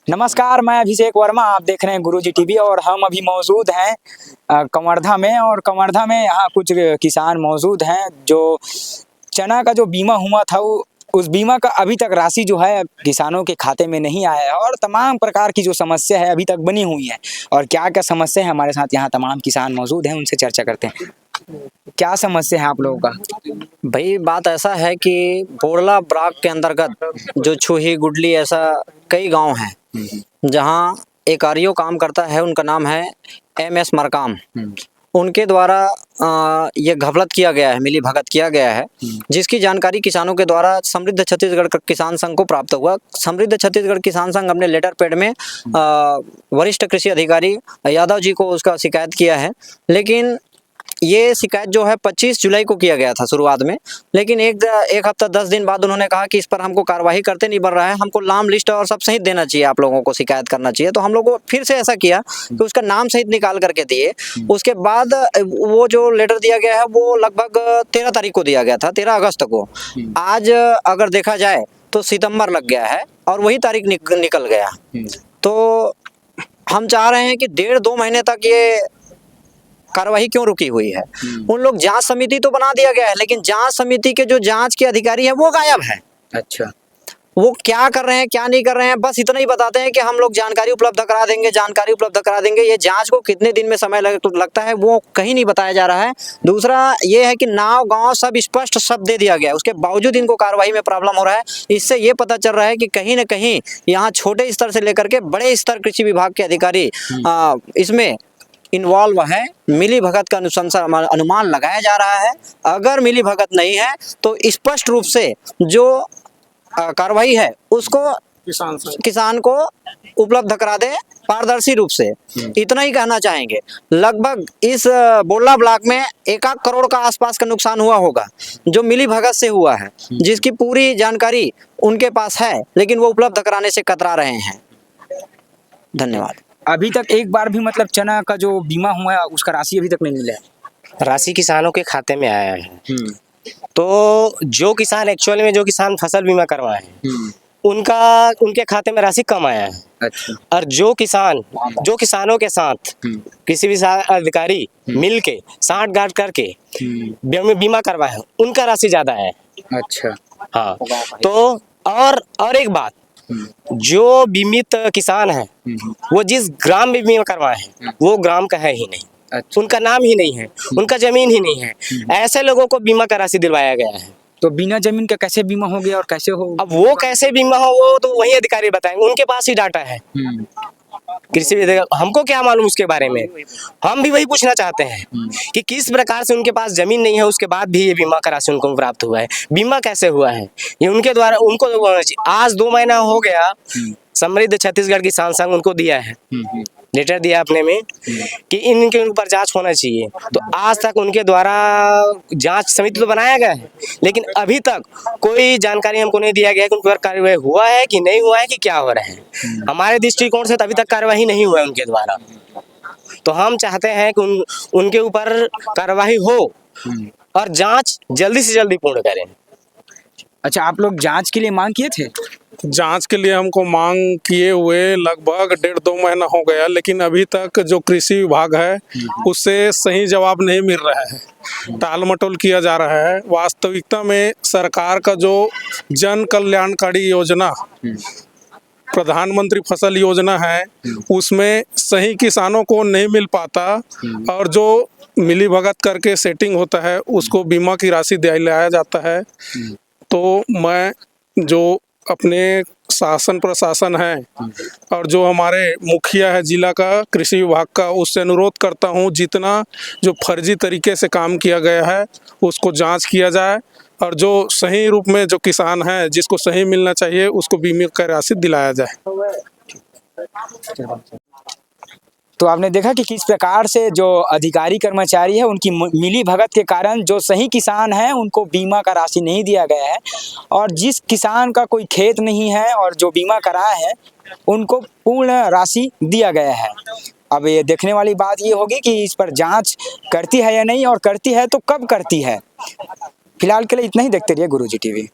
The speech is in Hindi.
नमस्कार, मैं अभिषेक वर्मा। आप देख रहे हैं गुरुजी टीवी और हम अभी मौजूद हैं कवर्धा में। और कवर्धा में यहाँ कुछ किसान मौजूद हैं जो चना का जो बीमा हुआ था उस बीमा का अभी तक राशि जो है किसानों के खाते में नहीं आया है और तमाम प्रकार की जो समस्या है अभी तक बनी हुई है। और क्या क्या समस्या है, हमारे साथ यहाँ तमाम किसान मौजूद हैं, उनसे चर्चा करते हैं। क्या समस्या है आप लोगों का? भाई बात ऐसा है कि बोरला ब्लॉक के अंतर्गत जो छुही गुडली ऐसा कई गांव हैं जहां एक आरओ काम करता है। उनका नाम है MS मरकाम। उनके द्वारा ये घपलत किया गया है, मिली भगत किया गया है, जिसकी जानकारी किसानों के द्वारा समृद्ध छत्तीसगढ़ किसान संघ को प्राप्त हुआ। समृद्ध छत्तीसगढ़ किसान संघ अपने लेटर पैड में वरिष्ठ कृषि अधिकारी यादव जी को उसका शिकायत किया है। लेकिन ये शिकायत जो है 25 जुलाई को किया गया था शुरुआत में, लेकिन एक हफ्ता 10 दिन बाद उन्होंने कहा कि इस पर हमको कार्रवाई करते नहीं बन रहा है, हमको नाम लिस्ट और सब सहित देना चाहिए, आप लोगों को शिकायत करना चाहिए। तो हम लोग को फिर से ऐसा किया कि उसका नाम सहित निकाल करके दिए। उसके बाद वो जो लेटर दिया गया है वो लगभग 13 तारीख को दिया गया था, 13 अगस्त को। आज अगर देखा जाए तो सितंबर लग गया है और वही तारीख निकल गया। तो हम चाह रहे हैं कि 1.5-2 महीने तक ये कार्रवाई क्यों रुकी हुई है। उन लोग जांच समिति तो बना दिया गया है, लेकिन जांच समिति के जो जांच के अधिकारी हैं वो गायब है। अच्छा, वो क्या कर रहे हैं क्या नहीं कर रहे हैं, बस इतना ही बताते हैं कि हम लोग जानकारी उपलब्ध करा देंगे, जानकारी उपलब्ध करा देंगे। ये जांच को कितने दिन में समय लगता है वो कहीं नहीं बताया जा रहा है। दूसरा ये है कि नाव गांव सब स्पष्ट सब दे दिया गया है, उसके बावजूद इनको कार्रवाई में प्रॉब्लम हो रहा है। इससे ये पता चल रहा है कि कहीं ना कहीं यहाँ छोटे स्तर से लेकर के बड़े स्तर कृषि विभाग के अधिकारी इसमें इन्वॉल्व है। मिली भगत का अनुमान लगाया जा रहा है। अगर मिली भगत नहीं है तो स्पष्ट रूप से जो कार्रवाई है उसको किसान को उपलब्ध करा दे पारदर्शी रूप से। इतना ही कहना चाहेंगे। लगभग इस बोरला ब्लॉक में 1 करोड़ का आसपास का नुकसान हुआ होगा जो मिली भगत से हुआ है, जिसकी पूरी जानकारी उनके पास है, लेकिन वो उपलब्ध कराने से कतरा रहे हैं। धन्यवाद। अभी तक एक बार भी मतलब चना का जो बीमा हुआ है उसका राशि अभी तक नहीं मिला है। राशि किसानों के खाते में आया है। तो जो किसान एक्चुअल में जो किसान फसल बीमा करवाए हैं उनके खाते में राशि कम आया है। अच्छा। और जो किसानों के साथ किसी भी अधिकारी मिल के साठ गांठ करके बीमा करवाए हैं उनका राशि ज्यादा है। अच्छा, हाँ। तो और एक बात, जो बीमित किसान है वो जिस ग्राम में बीमा करवाए हैं वो ग्राम का है ही नहीं। अच्छा। उनका नाम ही नहीं है, उनका जमीन ही नहीं है। ऐसे लोगों को बीमा का राशि दिलवाया गया है। तो बिना जमीन का कैसे बीमा हो गया और कैसे हो? अब वो कैसे बीमा हो वो तो वही अधिकारी बताएंगे, उनके पास ही डाटा है। कृषि हमको क्या मालूम उसके बारे में। हम भी वही पूछना चाहते हैं कि किस प्रकार से उनके पास जमीन नहीं है उसके बाद भी ये बीमा का राशि उनको प्राप्त हुआ है, बीमा कैसे हुआ है ये उनके द्वारा। उनको आज 2 महीना हो गया, समृद्ध छत्तीसगढ़ किसान संघ उनको दिया है, लेटर दिया अपने में कि इनके ऊपर जांच होना चाहिए। तो आज तक उनके द्वारा जांच समिति तो बनाया गया है, लेकिन अभी तक कोई जानकारी हमको नहीं दिया गया कि उनके ऊपर कार्रवाई हुआ है कि नहीं हुआ है कि क्या हो रहा है। हमारे दृष्टिकोण से अभी तक कार्रवाई नहीं हुआ है उनके द्वारा। तो हम चाहते हैं कि उनके ऊपर कार्रवाई हो और जांच जल्दी से जल्दी पूर्ण करें। अच्छा, आप लोग जांच के लिए मांग किए थे? जांच के लिए हमको मांग किए हुए लगभग 1.5-2 महीना हो गया, लेकिन अभी तक जो कृषि विभाग है उससे सही जवाब नहीं मिल रहा है। टाल मटोल किया जा रहा है। वास्तविकता में सरकार का जो जन कल्याणकारी योजना प्रधानमंत्री फसल योजना है उसमें सही किसानों को नहीं मिल पाता और जो मिली भगत करके सेटिंग होता है उसको बीमा की राशि दिलाया जाता है। तो मैं जो अपने शासन प्रशासन है और जो हमारे मुखिया है जिला का कृषि विभाग का, उससे अनुरोध करता हूं जितना जो फर्जी तरीके से काम किया गया है उसको जांच किया जाए और जो सही रूप में जो किसान है जिसको सही मिलना चाहिए उसको बीमा का राशि दिलाया जाए। तो आपने देखा कि किस प्रकार से जो अधिकारी कर्मचारी है उनकी मिली भगत के कारण जो सही किसान है उनको बीमा का राशि नहीं दिया गया है, और जिस किसान का कोई खेत नहीं है और जो बीमा कराया है उनको पूर्ण राशि दिया गया है। अब ये देखने वाली बात ये होगी कि इस पर जांच करती है या नहीं, और करती है तो कब करती है। फिलहाल के लिए इतना ही। देखते रहिए गुरुजी टीवी।